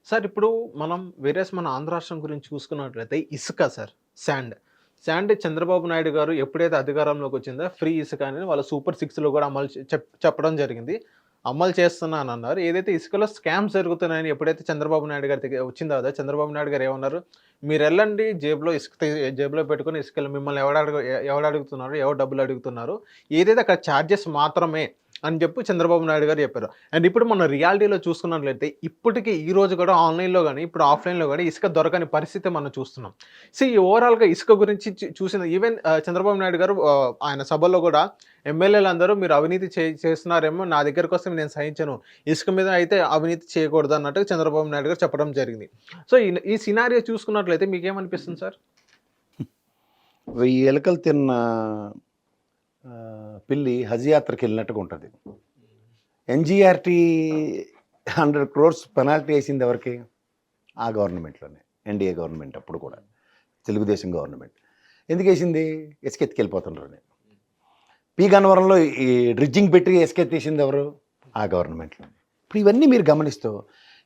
Sir ఇప్పుడు మనం మన ఆంధ్ర రాష్ట్రం గురించి చూసుకున్నట్లయితే ఇసుక sir. Sand. Sand Chandrababu Naidu గారు ఎప్పుడైతే అధికారంలోకి వచ్చిందో ఫ్రీ ఇసుక అనేది వాళ్ళ సూపర్ సిక్స్‌లో కూడా అమలు చెప్పడం జరిగింది. అమలు చేస్తున్నానన్నారు. ఏదైతే ఇసుకలో స్కామ్స్ జరుగుతున్నాయని ఎప్పుడైతే చంద్రబాబు నాయుడు గారి దగ్గర వచ్చిన తర్వాత చంద్రబాబు నాయుడు గారు ఏమన్నారు? మీరెళ్ళండి జేబులో జేబులో పెట్టుకొని ఇసుకలు మిమ్మల్ని ఎవడు అడుగుతున్నారు? ఎవరు డబ్బులు అడుగుతున్నారు? ఏదైతే అక్కడ చార్జెస్ మాత్రమే అని చెప్పి చంద్రబాబు నాయుడు గారు చెప్పారు. అండ్ ఇప్పుడు మనం రియాలిటీలో చూసుకున్నట్లయితే ఇప్పటికి ఈ రోజు కూడా ఆన్‌లైన్‌లో గాని, ఇప్పుడు ఆఫ్‌లైన్‌లో గాని ఇసుక దొరకని పరిస్థితి మనం చూస్తున్నాం. ఈ ఓవరాల్‌గా ఇసుక గురించి చూసిన ఈవెన్ చంద్రబాబు నాయుడు గారు ఆయన సభల్లో కూడా ఎమ్మెల్యేలందరూ మీరు అవినీతి చేస్తున్నారేమో నా దగ్గరకొస్తే నేను సహించను. ఇసుక మీద అయితే అవినీతి చేయకూడదు అన్నట్టుగా చంద్రబాబు నాయుడు గారు చెప్పడం జరిగింది. సో ఈ సినారియో చూసుకున్నట్లయితే మీకేమనిపిస్తుంది సార్? 1000 ఎలుకలు తిన్న పిల్లి హజ్ యాత్రకి వెళ్ళినట్టుగా ఉంటుంది. ఎన్జీఆర్టీ 100 crores పెనాల్టీ వేసింది ఎవరికి? ఆ గవర్నమెంట్లోనే, ఎన్డీఏ గవర్నమెంట్ అప్పుడు కూడా, తెలుగుదేశం గవర్నమెంట్. ఎందుకు వేసింది? ఇసుక ఎత్తుకెళ్ళిపోతున్నారు. పి గన్నవరంలో ఈ డ్రిడ్జింగ్ పెట్టి ఇసుక ఎత్తేసింది ఎవరు? ఆ గవర్నమెంట్లో. ఇప్పుడు ఇవన్నీ మీరు గమనిస్తూ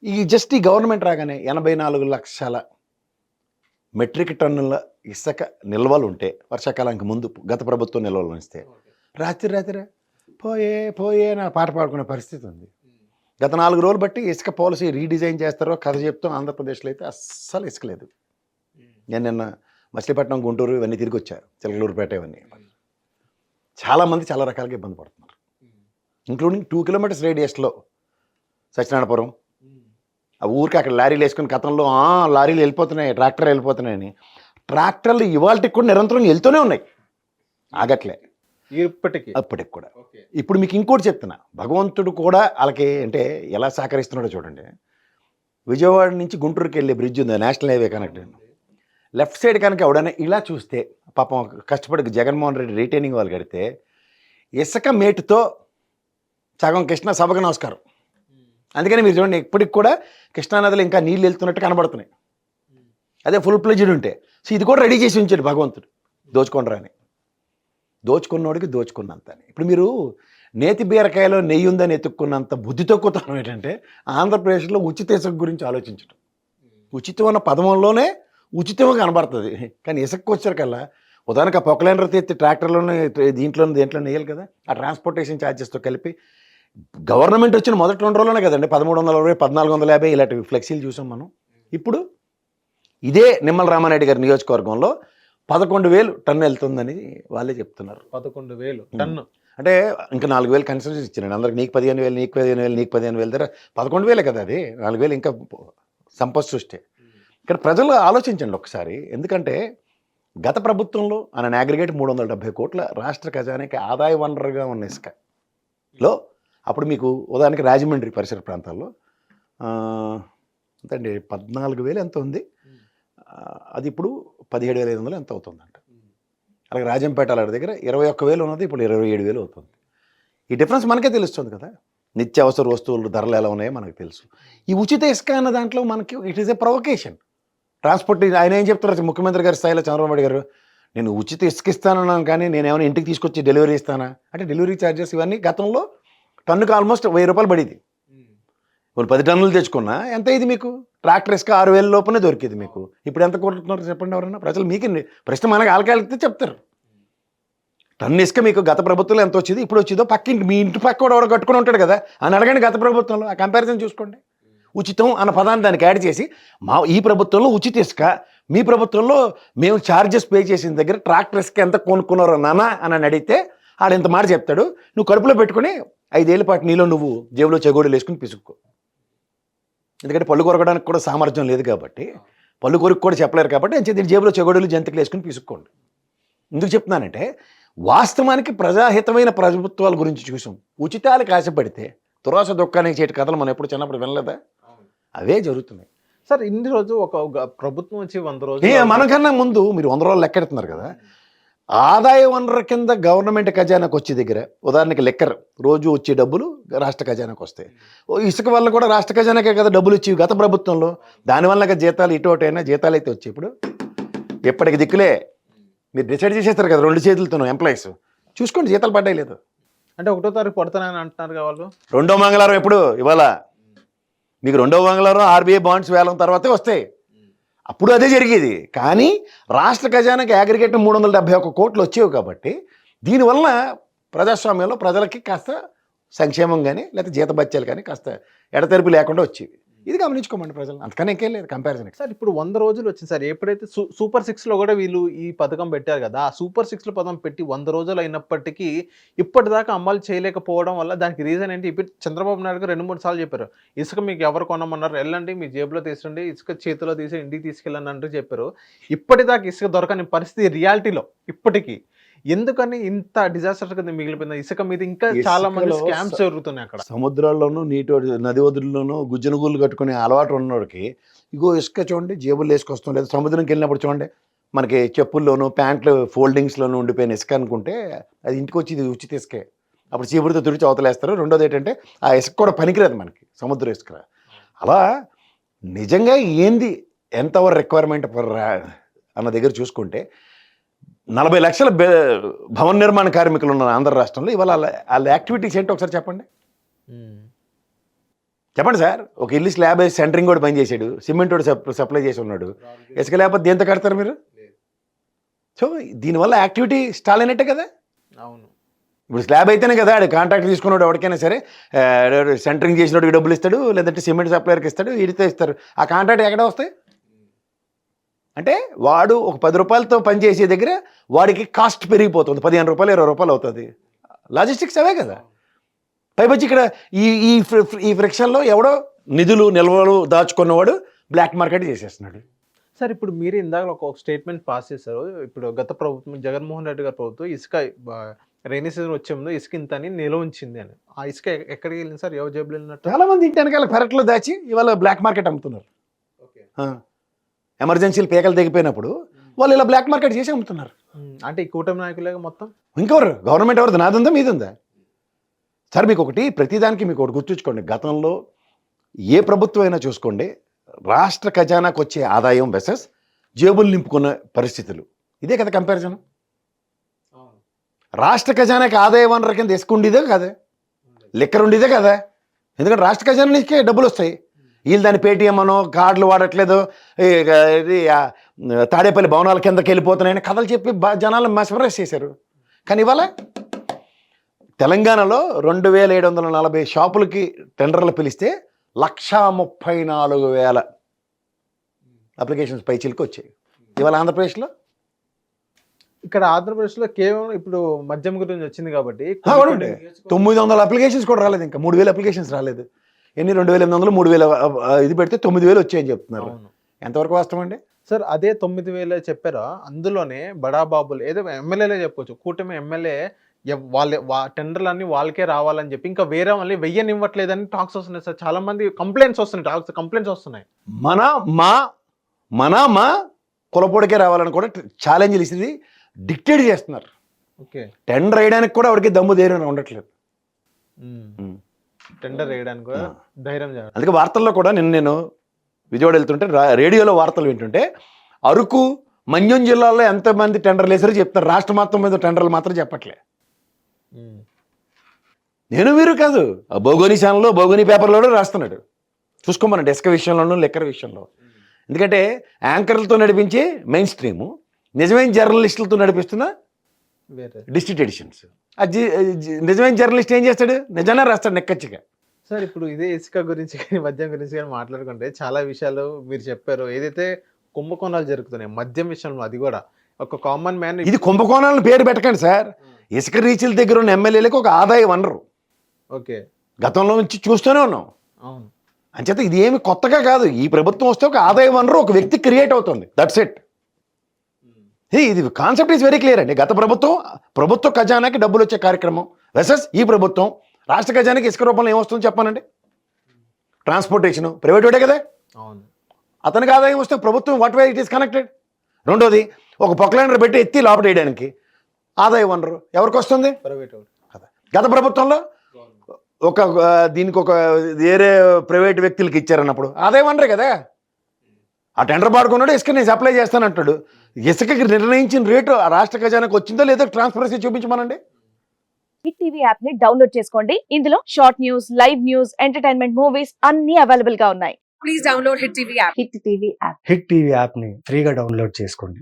ఈ గవర్నమెంట్ రాగానే 84 లక్షల మెట్రిక్ టన్నుల ఇసుక నిల్వలు ఉంటే వర్షాకాలానికి ముందు గత ప్రభుత్వం నిల్వలు ఇస్తే రాత్రి పోయే నా పాట పాడుకునే పరిస్థితి ఉంది. గత 4 రోజులు బట్టి ఇసుక పాలసీ రీడిజైన్ చేస్తారో కథ చెప్తాం. ఆంధ్రప్రదేశ్లో అయితే అస్సలు ఇసుక లేదు. నేను నిన్న మచిలీపట్నం, గుంటూరు ఇవన్నీ తిరిగి వచ్చారు, చిలకలూరుపేట ఇవన్నీ. చాలామంది చాలా రకాలుగా ఇబ్బంది పడుతున్నారు, ఇంక్లూడింగ్ 2 kilometers రేడియస్లో సత్యనారాయణపురం. ఆ ఊరికి అక్కడ లారీలు వేసుకుని గతంలో లారీలు వెళ్ళిపోతున్నాయి, ట్రాక్టర్లు వెళ్ళిపోతున్నాయని. ట్రాక్టర్లు ఇవాళకి కూడా నిరంతరం వెళ్తూనే ఉన్నాయి, ఆగట్లే అప్పటికి కూడా. ఇప్పుడు మీకు ఇంకోటి చెప్తున్నా, భగవంతుడు కూడా వాళ్ళకి అంటే ఎలా సహకరిస్తున్నాడో చూడండి. విజయవాడ నుంచి గుంటూరుకి వెళ్ళే బ్రిడ్జ్ ఉంది, national highway connect. Left side కనుక ఎవడైనా ఇలా చూస్తే, పాపం కష్టపడి జగన్మోహన్ రెడ్డి రీటైనింగ్ వాళ్ళు కడితే ఇసుక మేటుతో సగం కృష్ణ సభకు నమస్కారం. అందుకని మీరు చూడండి, ఇప్పటికి కూడా కృష్ణానదిలో ఇంకా నీళ్ళు వెళ్తున్నట్టు కనబడుతున్నాయి. అదే ఫుల్ ప్లెజ్డ్ ఉంటే. సో ఇది కూడా రెడీ చేసి ఉంచాడు భగవంతుడు, దోచుకొనరాని. దోచుకున్నోడికి దోచుకున్నంత. ఇప్పుడు మీరు నేతి బీరకాయలో నెయ్యి ఉందని ఎత్తుక్కున్నంత బుద్ధి తక్కువతనం ఏంటంటే ఆంధ్రప్రదేశ్లో ఉచిత ఇసుక గురించి ఆలోచించడం. ఉచితం అన్న పదవంలోనే ఉచితంగా కనబడుతుంది, కానీ ఇసుక వచ్చారికల్లా ఉదాహరణకు ఆ పొక్కలైనర్ ఎత్తి ట్రాక్టర్లోనే దేంట్లో వేయాలి కదా. ఆ ట్రాన్స్పోర్టేషన్ ఛార్జెస్తో కలిపి గవర్నమెంట్ వచ్చిన మొదటి 2 రోజులనే కదండి 1320, 1450 ఇలాంటి ఫ్లెక్సీలు చూసాం మనం. ఇప్పుడు ఇదే నిమ్మల రామారెడ్డి గారి నియోజకవర్గంలో 11,000 టన్ను వెళ్తుందని వాళ్ళే చెప్తున్నారు. 11,000 టన్ను అంటే ఇంకా 4,000 కన్సిడర్ ఇచ్చినండి అందరికి. నీకు 15,000, నీకు 15,000, నీకు 15,000 దగ్గర 11,000 కదా. అది 4,000 ఇంకా సంపద సృష్టి. ఇక్కడ ప్రజలు ఆలోచించండి ఒకసారి. ఎందుకంటే గత ప్రభుత్వంలో ఆయన అగ్రిగేట్ 370 కోట్ల రాష్ట్ర ఖజానాకి ఆదాయ వనరుగా ఉన్న ఇసుకలో అప్పుడు మీకు ఉదాహరణకి రాజమండ్రి పరిసర ప్రాంతాల్లో ఎంతండి 14,000 ఎంత ఉంది, అది ఇప్పుడు 17,500 ఎంత అవుతుందంట. అలాగే రాజంపేట అలాంటి దగ్గర 21,000 ఉన్నది, ఇప్పుడు 27,000 అవుతుంది. ఈ డిఫరెన్స్ మనకే తెలుస్తుంది కదా. నిత్యావసర వస్తువులు ధరలు ఎలా ఉన్నాయో మనకు తెలుసు. ఈ ఉచిత ఇసుక అన్న దాంట్లో మనకి it is a provocation. Transport ఆయన ఏం చెప్తారు, ముఖ్యమంత్రి గారి స్థాయిలో చంద్రబాబు నాయుడు గారు, నేను ఉచిత ఇసుక ఇస్తానన్నాను కానీ నేను ఏమైనా ఇంటికి తీసుకొచ్చి డెలివరీ ఇస్తానా అంటే డెలివరీ ఛార్జెస్ ఇవన్నీ గతంలో టన్నుకు ఆల్మోస్ట్ 1,000 రూపాయలు పడేది. వాళ్ళు 10 టన్నులు తెచ్చుకున్నా ఎంత అయింది మీకు? ట్రాక్టర్ ఇసుక 6,000 లోపలనే దొరికేది మీకు. ఇప్పుడు ఎంత కొడుతున్నారు చెప్పండి ఎవరన్నా? ప్రజలు మీకు ప్రశ్న మనకి ఆలకాలితే చెప్తారు. టన్ను ఇసుక మీకు గత ప్రభుత్వంలో ఎంత వచ్చింది, ఇప్పుడు వచ్చిందో పక్కింటి మీ ఇంటి పక్క కూడా కట్టుకుని ఉంటాడు కదా అని అడగండి. గత ప్రభుత్వంలో ఆ కంపారిజన్ చూసుకోండి. ఉచితం అన్న పదాన్ని దానికి యాడ్ చేసి ఈ ప్రభుత్వంలో ఉచిత ఇసుక, మీ ప్రభుత్వంలో మేము ఛార్జెస్ పే చేసిన దగ్గర ట్రాక్టర్ ఇసుక ఎంత కొనుక్కున్నారో నానా అని అడిగితే ఆడు ఇంత మాట చెప్తాడు. నువ్వు కడుపులో పెట్టుకుని 5 ఏళ్ళ పాటు నీలో నువ్వు జేబులో చెగోడీలు వేసుకుని పిసుక్కో. ఎందుకంటే పళ్ళు కొరకడానికి కూడా సామర్థ్యం లేదు కాబట్టి, పళ్ళు కొరికి కూడా చెప్పలేరు కాబట్టి నేను జేబులో చెగోడీలు జంతికలు వేసుకుని పిసుక్కోండి. ఎందుకు చెప్తున్నానంటే వాస్తవానికి ప్రజాహితమైన ప్రభుత్వాల గురించి చూసాం. ఉచితాలకు ఆశపడితే దురాశ దుఃఖానికి చేటి కథలు మనం ఎప్పుడు చిన్నప్పుడు వినలేదా? అవే జరుగుతున్నాయి సార్. ఇన్ని రోజు ఒక ప్రభుత్వం వచ్చి 100 రోజులు మనకన్నా ముందు మీరు 100 రోజులు లెక్కెడుతున్నారు కదా. ఆదాయ వనరు కింద గవర్నమెంట్ ఖజానాకు వచ్చే దగ్గర ఉదాహరణకి లెక్కర్ రోజు వచ్చే డబ్బులు రాష్ట్ర ఖజానాకు వస్తాయి. ఇసుక వల్ల కూడా రాష్ట్ర ఖజానాకే కదా డబ్బులు వచ్చేవి గత ప్రభుత్వంలో. దానివల్ల జీతాలు ఇటోటైనా జీతాలు అయితే వచ్చాయి. ఇప్పుడు ఎప్పటికి దిక్కులే మీరు డిసైడ్ చేసేస్తారు కదా 2 చేతులతో. ఎంప్లాయీస్ చూసుకోండి జీతాలు పడ్డాయి లేదు అంటే 1వ తారీఖు పడతానని అంటున్నారు వాళ్ళు. 2వ మంగళవారం ఎప్పుడు ఇవాళ మీకు రెండో బంగ్లాలో ఆర్బీఐ బాండ్స్ వేలం తర్వాతే వస్తాయి. అప్పుడు అదే జరిగేది. కానీ రాష్ట్ర ఖజానాకి అగ్రిగేట్ 371 కోట్లు వచ్చేవి కాబట్టి దీనివల్ల ప్రజాస్వామ్యంలో ప్రజలకి కాస్త సంక్షేమం కానీ లేకపోతే జీతభత్యాలు కానీ కాస్త ఎడతెరిపి లేకుండా వచ్చేవి. ఇది గమనించుకోమండి ప్రజలు, అంతకనే ఇంకేం లేదు కంపారిజన్. సార్ ఇప్పుడు 100 రోజులు వచ్చింది సార్. ఎప్పుడైతే సూపర్ 6లో కూడా వీళ్ళు ఈ పథకం పెట్టారు కదా, ఆ సూపర్ 6లో పథకం పెట్టి 100 రోజులు అయినప్పటికీ ఇప్పటిదాకా అమలు చేయలేకపోవడం వల్ల దానికి రీజన్ ఏంటి? ఇప్పుడు చంద్రబాబు నాయుడు గారు 2-3 సార్లు చెప్పారు, ఇసుక మీకు ఎవరు కొనమన్నారు, వెళ్ళండి మీ జేబులో తీసుకోండి, ఇసుక చేతిలో తీసి ఇంటికి తీసుకెళ్ళండి అంటూ చెప్పారు. ఇప్పటిదాకా ఇసుక దొరకని పరిస్థితి రియాలిటీలో ఇప్పటికీ. ఎందుకని ఇంత డిజాస్టర్ కింద మిగిలిపోయింది? ఇసుక మీద ఇంకా చాలా మంది ఇసుకలో స్కామ్స్ జరుగుతున్నాయి అక్కడ. సముద్రాల్లోనూ నది ఒదుల్లోనూ గుజ్జనుగులు కట్టుకునే అలవాటు ఉన్నవాడికి ఇగో ఇసుక చూడండి జేబులు వేసుకొస్తాం, లేదా సముద్రంకి వెళ్ళినప్పుడు చూడండి మనకి చెప్పుల్లోనూ ప్యాంట్లు ఫోల్డింగ్స్లోనూ ఉండిపోయిన ఇసుక అనుకుంటే అది ఇంటికి వచ్చి ఇది ఉచిత ఇసుకే. అప్పుడు చీపురుతో తుడిచి అవతలేస్తారు. రెండోది ఏంటంటే ఆ ఇసుక కూడా పనికిరాదు మనకి, సముద్ర ఇసుక. అలా నిజంగా ఏంది ఎంతవరకు రిక్వైర్మెంట్ అన్న దగ్గర చూసుకుంటే 40 లక్షల భవన నిర్మాణ కార్మికులు ఉన్న ఆంధ్ర రాష్ట్రంలో ఇవాళ వాళ్ళ యాక్టివిటీస్ ఏంటో ఒకసారి చెప్పండి. చెప్పండి సార్. ఒక ఇల్లు స్లాబ్ వేసి సెంటరింగ్ కూడా పని చేశాడు, సిమెంట్ కూడా సప్లై చేసి ఉన్నాడు. ఇసుక లేకపోతే దేంతో కడతారు మీరు? సో దీనివల్ల యాక్టివిటీ స్టాల్ అయినట్టే కదా. అవును. ఇప్పుడు స్లాబ్ అయితేనే కదా ఆడు కాంట్రాక్ట్ తీసుకున్నాడు ఎవరికైనా సరే, సెంటరింగ్ చేసినోడికి డబ్బులు ఇస్తాడు, లేదంటే సిమెంట్ సప్లైర్కి ఇస్తాడు, ఇడితే ఇస్తారు. ఆ కాంట్రాక్ట్ ఎక్కడ వస్తాయి? అంటే వాడు ఒక 10 రూపాయలతో పనిచేసే దగ్గర వాడికి కాస్ట్ పెరిగిపోతుంది, 15 రూపాయలు 20 రూపాయలు అవుతుంది. లాజిస్టిక్స్ అవే కదా. పైపచ్చి ఇక్కడ ఈ ఫ్రిక్షన్లో ఎవడో నిధులు నిల్వలు దాచుకున్నవాడు బ్లాక్ మార్కెట్ చేసేస్తున్నాడు. సార్ ఇప్పుడు మీరు ఇందాక ఒక స్టేట్మెంట్ పాస్ చేశారు. ఇప్పుడు గత ప్రభుత్వం జగన్మోహన్ రెడ్డి గారి ప్రభుత్వం ఇసుక రైనీ సీజన్ వచ్చే ముందు ఇసుక ఇంత అని నిల్వ ఉంచింది అని. ఆ ఇసుక ఎక్కడికి వెళ్ళింది సార్? ఎవరు జేబులు వెళ్ళినట్టు? చాలా మంది ఇంటి వెనకాల పెరట్లో దాచి ఇవాళ బ్లాక్ మార్కెట్ అమ్ముతున్నారు. ఎమర్జెన్సీలు పేకలు తెగిపోయినప్పుడు వాళ్ళు ఇలా బ్లాక్ మార్కెట్ చేసి అమ్ముతున్నారు. అంటే ఈ కూటమి నాయకులే మొత్తం. ఇంకెవరు? గవర్నమెంట్ ఎవరిది? నాది ఉందా మీది ఉందా? సార్ మీకు ఒకటి ప్రతిదానికి మీకు ఒకటి గుర్తుంచుకోండి. గతంలో ఏ ప్రభుత్వం అయినా చూసుకోండి, రాష్ట్ర ఖజానాకు వచ్చే ఆదాయం వెసెస్ జేబులు నింపుకున్న పరిస్థితులు ఇదే కదా కంపారిజన్. రాష్ట్ర ఖజానాకి ఆదాయ వనరు కింద ఇసుక ఉండేదే కదా, లిక్కర్ ఉండేదే కదా. ఎందుకంటే రాష్ట్ర ఖజానా నుంచే డబ్బులు వస్తాయి. వీళ్ళు దాన్ని పేటీఎం అనో కార్డులు వాడట్లేదు, తాడేపల్లి భవనాల కిందకి వెళ్ళిపోతున్నాయని కథలు చెప్పి జనాలను మెస్మరైజ్ చేశారు. కానీ ఇవాళ తెలంగాణలో 2740 షాపులకి టెండర్లు పిలిస్తే 134,000 అప్లికేషన్స్ పైచీలకి వచ్చాయి. ఇవాళ ఆంధ్రప్రదేశ్లో ఇక్కడ ఆంధ్రప్రదేశ్లో కేవలం ఇప్పుడు మద్యం గురించి వచ్చింది కాబట్టి 900 అప్లికేషన్స్ కూడా రాలేదు, ఇంకా 3,000 అప్లికేషన్స్ రాలేదు. ఎన్ని 2,800 3,000 ఇది పెడితే 9,000 వచ్చాయని చెప్తున్నారు. ఎంతవరకు వాస్తవం అండి సార్? అదే 9,000 చెప్పారా, అందులోనే బడాబాబులు ఏదో ఎమ్మెల్యేలే చెప్పొచ్చు, కూటమి ఎమ్మెల్యే వాళ్ళే టెండర్లు వాళ్ళకే రావాలని చెప్పి ఇంకా వేరే వాళ్ళు వెయ్యనివ్వట్లేదని టాక్స్ వస్తున్నాయి సార్. చాలా మంది కంప్లైంట్స్ వస్తున్నాయి, కంప్లైంట్స్ వస్తున్నాయి. మా కులపొడికే రావాలని కూడా ఛాలెంజ్లు ఇస్తుంది, డిక్టేట్ చేస్తున్నారు. ఓకే. టెండర్ వేయడానికి కూడా వాడికి దమ్ము ధైర్యం ఉండట్లేదు. టెండర్ వేయడానికి కూడా ధైర్యం చేయాలి. అందుకే వార్తల్లో కూడా నేను విజయవాడ వెళ్తుంటే రేడియోలో వార్తలు వింటుంటే అరకు మన్యం జిల్లాలో ఎంతమంది టెండర్లు వేసారో చెప్తారు, రాష్ట్ర మొత్తం మీద టెండర్లు మాత్రం చెప్పట్లే. నేను మీరు కాదు, భౌగోళిక ఛానల్లో భౌగోళిక పేపర్లో రాస్తున్నాడు, చూసుకోమనండి ఇసుక విషయంలోనూ లెక్కర్ విషయంలో. ఎందుకంటే యాంకర్లతో నడిపించే మెయిన్ స్ట్రీము, నిజమైన జర్నలిస్టులతో నడిపిస్తున్న డిస్ట్రిక్ట్ ఎడిషన్స్. నిజమైన జర్నలిస్ట్ ఏం చేస్తాడు? నిజంగా రాస్తాడు నెక్కచ్చిగా. సార్ ఇప్పుడు ఇదే ఇసుక గురించి కానీ మద్యం గురించి కానీ మాట్లాడుకుంటే చాలా విషయాలు మీరు చెప్పారు. ఏదైతే కుంభకోణాలు జరుగుతున్నాయి మద్యం విషయంలో, అది కూడా ఒక కామన్ మ్యాన్. ఇది కుంభకోణాలను పేరు పెట్టకండి సార్. ఇసుక రీచ్ల దగ్గర ఉన్న ఎమ్మెల్యేలకు ఒక ఆదాయ వనరు. ఓకే. గతంలో నుంచి చూస్తూనే ఉన్నాం. అవును. అంచేత ఇది ఏమి కొత్తగా కాదు. ఈ ప్రభుత్వం వస్తే ఒక ఆదాయ వనరు ఒక వ్యక్తి క్రియేట్ అవుతుంది, దట్స్ ఇట్. ఇది కాన్సెప్ట్ ఈజ్ వెరీ క్లియర్ అండి. గత ప్రభుత్వ ఖజానాకి డబ్బులు వచ్చే కార్యక్రమం వెసెస్ ఈ ప్రభుత్వం రాష్ట్ర ఖజానాకి ఇసుక రూపంలో ఏమొస్తుందో చెప్పానండి. ట్రాన్స్పోర్టేషన్ ప్రైవేట్ వాడే కదా, అవును. అతనికి ఆదాయం వస్తే ప్రభుత్వం what way it is connected. రెండోది ఒక పొక్లైనర్ పెట్టి ఎత్తి లోపల వేయడానికి ఆదాయ వనరు ఎవరికి వస్తుంది? ప్రైవేట్. గత ప్రభుత్వంలో దీనికి ఒక వేరే ప్రైవేట్ వ్యక్తులకి ఇచ్చారన్నప్పుడు ఆదాయ వనరే కదా. ఆ టెండర్ పాడుకున్నాడు, ఇసుక నేను సప్లై చేస్తానంటాడు. ఇసుకకి నిర్ణయించిన రేటు ఆ రాష్ట్ర ఖజానాకి వచ్చిందో లేదో ట్రాన్స్పరెన్సీ చూపించమనండి. హిట్ టీవీ యాప్ ని డౌన్లోడ్ చేసుకోండి. ఇందులో short news, live news, entertainment movies అన్ని అవైలబుల్ గా ఉన్నాయి. Please download hit TV app. Hit TV app. Hit TV యాప్ని ఫ్రీగా డౌన్లోడ్ చేసుకోండి.